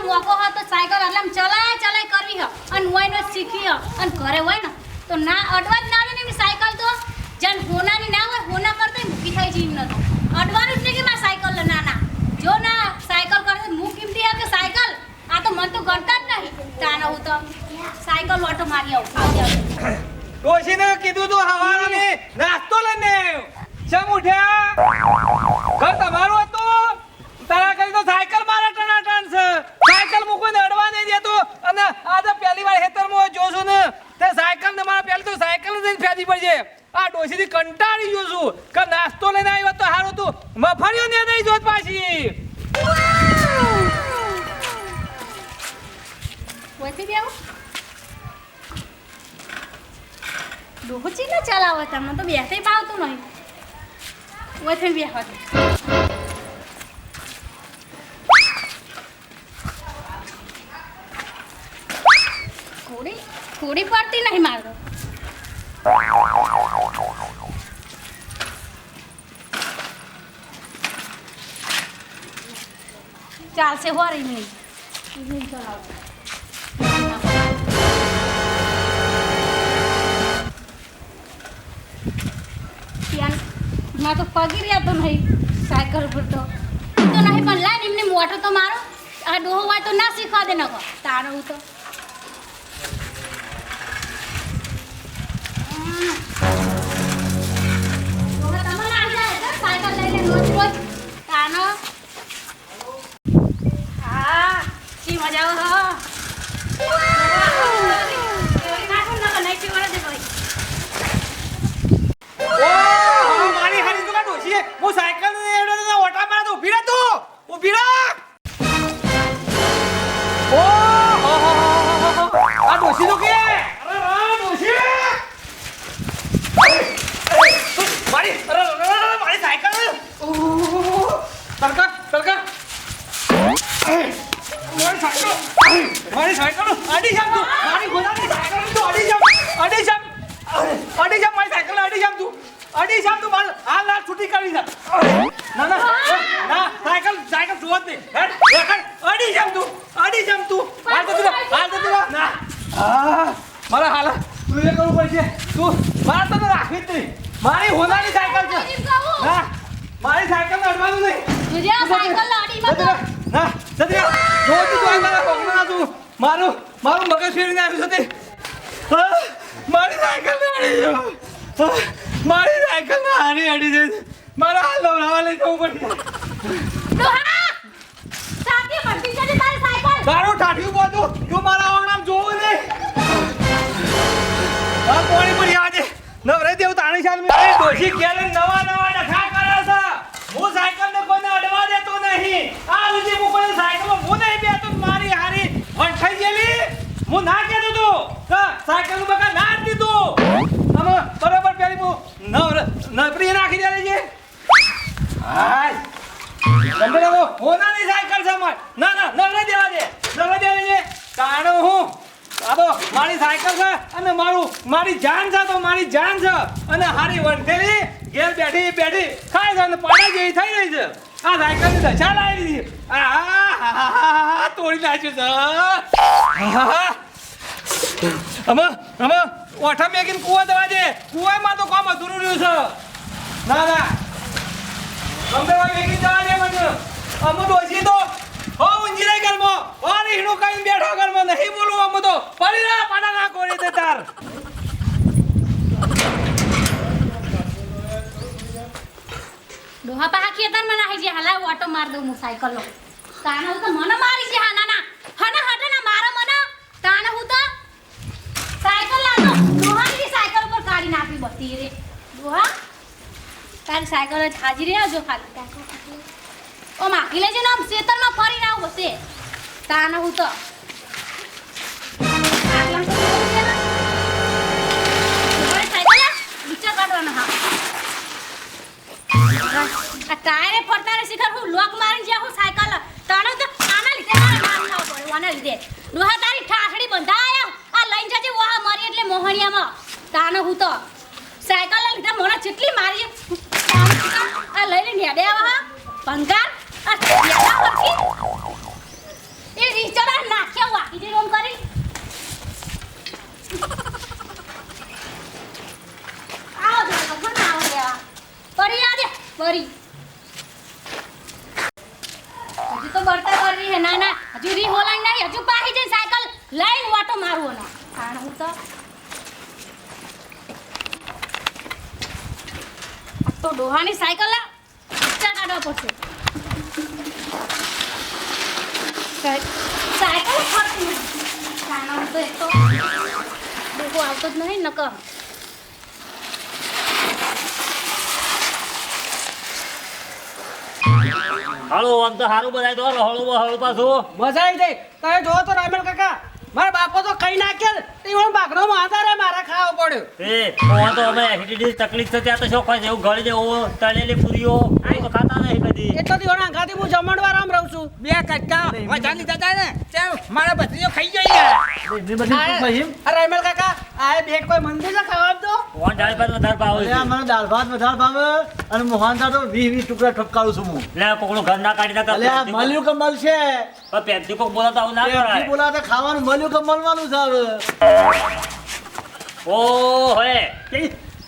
મોકો હોય તો સાયકલ એટલે ચલાય કરવી હ અને ઓયનો શીખી હ અને ઘરે હોય ને તો ના અડવા જ ના આવે ને સાયકલ તો જન હોનાની ના હોય હોના કરતા મૂકી થઈ જઈ ન તો અડવાનું જ નહીં કે મારે સાયકલ ના જો ના સાયકલ કરે હું કિંમતી હે કે સાયકલ આ તો મન તો ગણતા જ નહીં તાનો હું તો સાયકલ ઓટો મારી આવું ડોશીને કીધું તું હવાને નાસ્તો લઈને ચમ ઉઠ્યા ઘર તમારું હતું તારા કરી તો સાયકલ મારે ટનાટન છે સાયકલ મૂકીને અડવા નહીં દેતો અને આ તો પહેલી વાર હેતરમાં જોશું ને તે સાયકલ ને મારા પહેલી તો સાયકલ જ ફેંદી પડશે આ ડોશીથી કંટાળી ગયો છું કે નાસ્તો લઈને આવ્યો તો સારું તું મફળીઓ ને નહીં જોત પાછી વધી દેવ ડોહચી ન ચલાવો તમને તો બેસે પાવતું નહીં વધી બેહવા દે થોડી પડતી નહીં મારો ચાલશે હો રહી નહીં ના તો પગી રહ્યા તો નહીં સાયકલ પર તો નહીં પણ લાય એમને મોટો તો મારો આ ડોહો હોય તો ના શીખવા દે નકો તારો હું તો સાયકલ લઈને રોજ તાનો હા શી મજા હું સાયકલ ઓટા મારે તો ઊભી રહે તું ઊભી રહે ઓ આ ડોશી તો કે અરે ડોશી મારી સાયકલ તડકા મારી સાયકલ અડી જામ તું મારી ગોદાની સાયકલ તું અડી જામ મારી સાયકલ અડી જામ તું મારું હાલ લાલ છૂટી કરી દે ના સાયકલ જોત દે હેડ અડી જામ તું હાલ તો ના મારા હાલ તું એ કરવું પડશે તું મારા તો રાખવી જ નહીં મારી હોનાની સાયકલ છે ના મારી સાયકલ અડવાનું નહીં તુજે સાયકલ અડી મત ના સદિયા જોતી તો મારા પગમાં તું મારું મગજ ફેરીને આવ્યું છે મારી સાયકલ અડી ગયો મારી સાયકલ ના હારી અડી જઈ મારા હાલ દોરાવા લઈ જવું પડશે ડોહા સાથી પડતી છે તારી સાયકલ તારું ઠાઠ્યું બોતું તું મારા આંગણામાં જોવું ને આ કોણી પર આજે નવરે દેવ તાણી શાલ મે ડોશી કેલે નવા ડખા કરે છે હું સાયકલ ને કોઈને અડવા દેતો નહીં આ ઉજી હું કોઈ સાયકલ હું નહીં બેતો મારી હારી વંઠાઈ ગયેલી હું ના કહેતો તો કે સાયકલ નું બકા ના દીધું આમ બરાબર પેલી હું નવરી નાખી દે છે હાય ગંડે વો હોનાની સાયકલ છે માર ના નવરે દેવા દે છે કાણો હું આ તો મારી સાયકલ છે અને મારી જાન છે તો મારી જાન છે અને હારી વંઠેલી ઘેર બેઠી ખાય છે અને પાડા જેવી થઈ રહી છે આ સાયકલ ની દશા લાવી દીધી આ તોડી નાખ્યું છે અમે ઓઠા મેગીને કુવા દવા દે કુવામાં તો કામ અધૂરું રહ્યું છે ના અમે મેગી દવા દે મને અમે ડોસી તો હો ઊંજી રહી ઘરમાં હો રીહણું કઈ બેઠો ઘરમાં નહીં બોલું અમે તો પડી રહ્યા પાડા ના કોરી દે તાર ડોહા પા ખેતર માં નાખી જે હલા ઓટો માર દઉં હું સાયકલ નો તાને હું તો મને મારી છે ના હના હટના મારા મને તાને હું તો સાયકલ લાવો ડોહાની સાયકલ પર કાઢી નાખી બતી રે ડોહા તારી સાયકલ જ હાજી રે જો ખાલી ઓ માખી લેજે ને ખેતર માં ફરીને આવ બસે તાને હું તો સાયકલ નીચે કાઢવાનો હા આ ટાયરે ફરતા રે શિખર હું લોક મારીને જ્યાં હું સાયકલ તાણે તો આના લીધે મારા નામ ના પડે આના લીધે ડોહા તારી ઠાઠડી બંધાયા આ લઈને જજે વાહ મારી એટલે મોહણિયામાં તાને હું તો સાયકલ લીધે મને જેટલી મારી આ લઈને નેડે આવા ભંગાર આ નેડા પરથી એ રીચ તો ડોહાની સાયકલ ઊંચા કાઢવા પડશે. સાયકલ ફરતી નથી. કાના તો એક તો ડોહો આવતો જ નહીં નકર. હાલો આમ તો સારું બધાય તો હળું પાછું મજા આવી જાય. તમે જોવો તો રામેલ કાકા મારા બાપો તો કઈ નાખે એવું બાકરો માતા રે મારા ખાવો પડ્યો. એ હું તો અમે એસિડિટી તકલીફ છે ત્યાં તો શોખ હોય છે એવું ગળી જેવું તળેલી પૂરીઓ આ તો ખાતા નહીં કદી. એટલો દિવસ આંખાથી હું જમણવાર આમ રહું છું. બે કટકા મજા લીધા હતા ને તેમ મારા ભત્રીજો ખાઈ જાય આ રામેલ કાકા આ બેટ કોઈ મંદિર છે ખાવા તો કોણ દાળ ભાત વધારે ભાવે છે મને દાળ ભાત વધારે ભાવે અને મોહનથાળ તો 20 ટુકડા ઠપકારું છું હું. એટલે કોકનું ઘર ના કાઢી નાખે અલ્યા મળ્યું કે મળશે પણ પેપ્સી કોક બોલાતો આવું ના પેપ્સી કરાય. બોલાવે તો ખાવાનું મળ્યું કે મળવાનું છે હવે. ઓ હે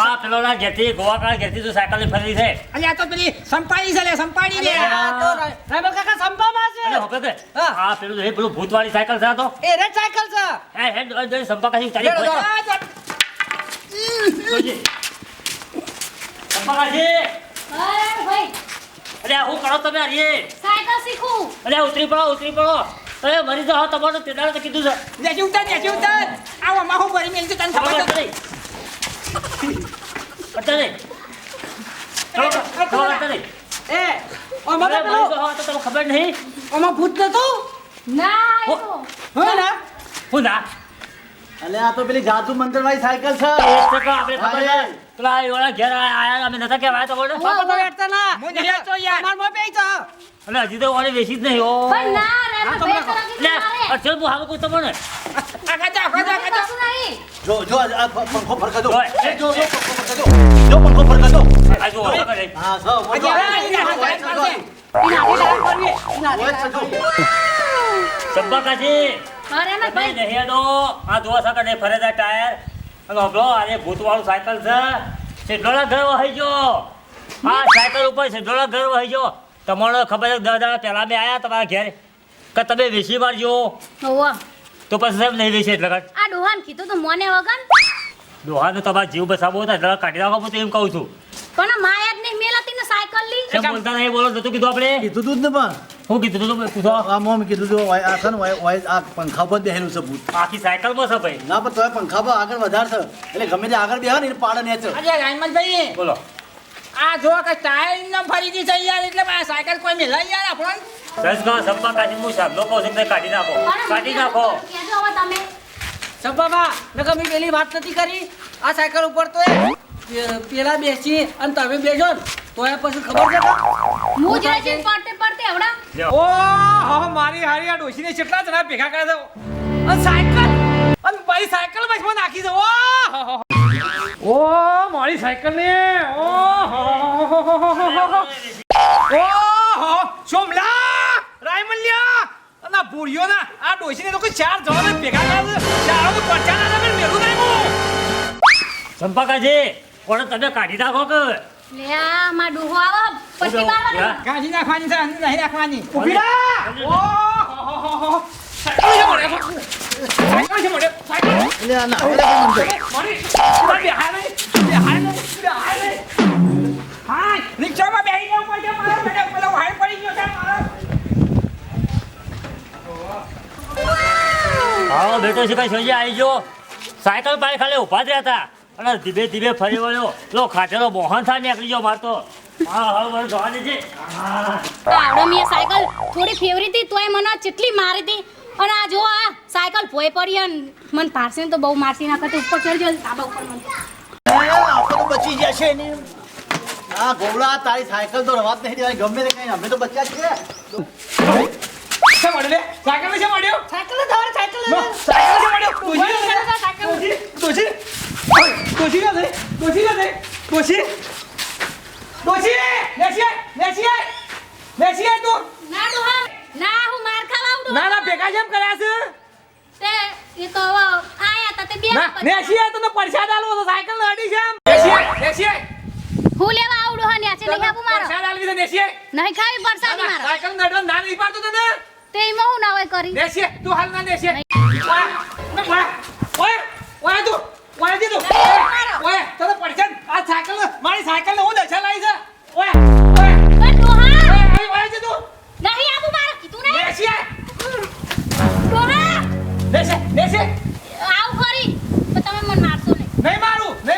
આ પેલો ના ઘેરથી ગોવા કાળ ઘેરથી તું સાયકલ લઈને ફરી છે અલ્યા તો પેલી સંપાડી છે લે સંપાડી લે આ તો રામેલ કાકા સંપામાં છે. અરે હોપે કે હા. આ પેલું પેલું ભૂતવાળી સાયકલ છે આ તો એ રે સાયકલ છે. એ હેડ સંપા કાઢી તારી લેડો, સંપા કાઢી અરે ભાઈ અરે હું કરો તમે અરે સાયકલ શીખું. અરે ઉતરી પડો અરે મરી જાઓ તમારું તેડાળે તો કીધું છે દેખી ઉતાર આવો માહો ભરી મેલ તને ખબર ખબર છે નહીં અત્યારે ખબર નહીં એ ઓમાં અરે તો મરી પેલો જાઓ તો તમને ખબર નહીં ઓમાં ભૂત નતું ના એ તો હોય ને હું ના અલ્યા આ તો પેલી જાદુ મંત્ર વાળી સાયકલ છે. એક ટકા આપણે ખબર છે પેલા એવાળા ઘેર આયા અમે નતા કહેવાય તો બોલે બાપા તો બેઠતા ના હું નહીં બેઠતો યાર. તમાર મોં બેહી જા. અને હજી તો વાળી વેચી જ નહીં ઓ પણ ના રે હા, તો બે બરાબર. કલાક લે મારે અચલ હું હાલ કોઈ તમને આખા કશું નહીં. જો આ પંખો ફરકા દો. ઓય, એ, જો પંખો ફરકા દો. જો પંખો ફરકા દો. આ જો હવે કરે હા સૌ બોલો. ચંપા કાજી અરે ના ભાઈ ભાઈ નહીં દો આ જોવા સકે નહીં ફરે છે ટાયર અને હબળો અરે ભૂતવાળું સાયકલ છે સિદ્ધોળા ઘર વહી ગયો આ સાયકલ ઉપર સિદ્ધોળા ઘર વહી ગયો તમને ખબર છે દાદા પહેલા મેં આયા તમારા ઘેર કે તમે વેચી મારજો હોવા તો પછી સાહેબ નહીં વેચે એટલે કાંઈ. આ ડોહાન કીધું તો મોને વગન દોહાનો તમારો જીવ બસાવો હતા એટલે કાઢી નાખો હું તો એમ કહું છું પણ માયા જ નહીં મેલાતી ને સાયકલ લી કેમ બોલતા નહીં બોલો નતું કીધું આપણે કીધું તું જ ને પણ શું કીધું તું પૂછો આ મોમ કીધું તું આ છે ને આ પંખા પર બેહેલું છે ભૂત. આખી સાયકલમાં છે ભાઈ ના પણ તોય પંખા પર આગળ વધારશે એટલે ગમે તે આગળ બેહે ને એને પાડે નેચર. અરે રાયમલભાઈ બોલો આ જો કે ટાયર ન ફરી દી છે યાર એટલે આ સાયકલ કોઈ મેલાય યાર આપણને દસ સંપા કાઢી હું સાહેબ કહું છું કે કાઢી નાખો કાઢી નાખો કહેજો હવે તમે સંપાબા નકર મેં પેલી વાત નથી કરી આ સાયકલ ઉપર તો પેલા બેસી અને તમે બેસો ને તો એ પછી ખબર છે કે હું જ રહી છું પડતે પડતે હવડા લ્યો. ઓ હો મારી હારી આ ડોશીને કેટલા જણા ભેગા કરે છે અને સાયકલ અને મારી સાયકલ બસમાં નાખી છે ઓ મારી સાયકલ ને ઓ સોમલા રાયમલ્યા અને આ ભૂરિયોના આ ડોશીને તો કોઈ ચાર જણા ભેગા કરે છે ચારો તો પડચાના ના મેલું નહીં હું સંપા કાઢી કોને તમે કાઢી નાખો કે લે આ માં ડોહો આવો પછી બારવાનો કાઢી નાખવાની છે અંદર નહીં નાખવાની ઊભી રહો. સાયકલ છે મોડે સાયકલ છે મોડે સાયકલ એટલે આ ના હવે પણ મંત્ર. મોડી બેહાય હા રિક્ષામાં બેહી જવું પડશે મારા બેટા પેલો હાય પડી ગયો છે મારો હા બેટો છે કઈ સોજી આવી ગયો સાયકલ પાસે ખાલી ઉભા જ રહ્યા હતા અને ધીમે ધીમે ફરી વળ્યો લો ખાટેલો મોહન થાય નીકળી ગયો મારતો હા હા મને જોવાની છે આવડો મેં સાયકલ થોડી ફેવરી હતી તોય મને ચેટલી મારી હતી અને આ જો આ સાયકલ ભોય પડી અને મને પારસે તો બહુ મારસી નાખતી ઉપર ચડી ગયો ધાબા ઉપર મને આપણે તો બચી જશે ને આ ગોવડા તારી સાયકલ તો રવાત નહીં દેવાય ગમે તે કઈ અમે તો બચ્યા જ છે. છે મોડે લે સાયકલ છે મોડ્યો સાયકલ ધર સાયકલ નો સાયકલ છે મોડ્યો ડોશી ના દે તું ના ડોહા ના હું માર ખાવા આવડું ના ના ભેગા જેમ કર્યા છે તે એ તો હવે આયા તા તે બે ના પછી. નેસી તો પરસાદ આલવો તો સાયકલ લડી છે નેસી હું લેવા આવડું હા ન્યાસે નહીં આપું મારો પરસાદ આલવી છે નેસી નહીં ખાવી પરસાદી મારો સાયકલ નડવા ના નહીં પાડતો તને તે એમાં હું ના હોય કરી નેસી તું હાલ ના નેસી ઓય ઓય તું ઓય દીધું નહીં મારો. ઓય તને પડશે ને? આ સાયકલ મારી સાયકલ ને હું દશા લાવી છે ઓય ઓય પણ ડોહા ઓય દીધું નહીં આવું મારે કીધું નહીં બેસી ડોહા બેસે આવ ખરી પણ તમે મને મારશો નહીં નહીં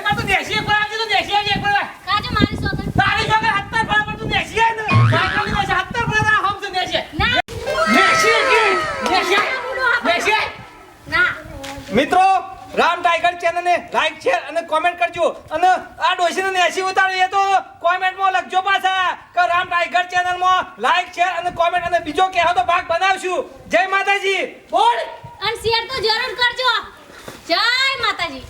મારું દેશી એક વાર આવજે તો દેશી આવજે એક વાર કાજો મારી સોગન તારી જોગે 70 પર તું દેશી આય ને સાયકલ ની 70 પર આ હમ તો દેશી ના દેશી ના મિત્રો રામ ટાઈગર ચેનલ ને લાઈક શેર અને કોમેન્ટ કરજો અને આ ડોશીને નેસી ઉતારી એ તો કોમેન્ટમાં લખજો પાછા કે રામ ટાઈગર ચેનલ માં લાઈક શેર અને કોમેન્ટ અને બીજો કહેવો તો ભાગ બનાવશું જય માતાજી બોલ અને શેર તો જરૂર કરજો જય માતાજી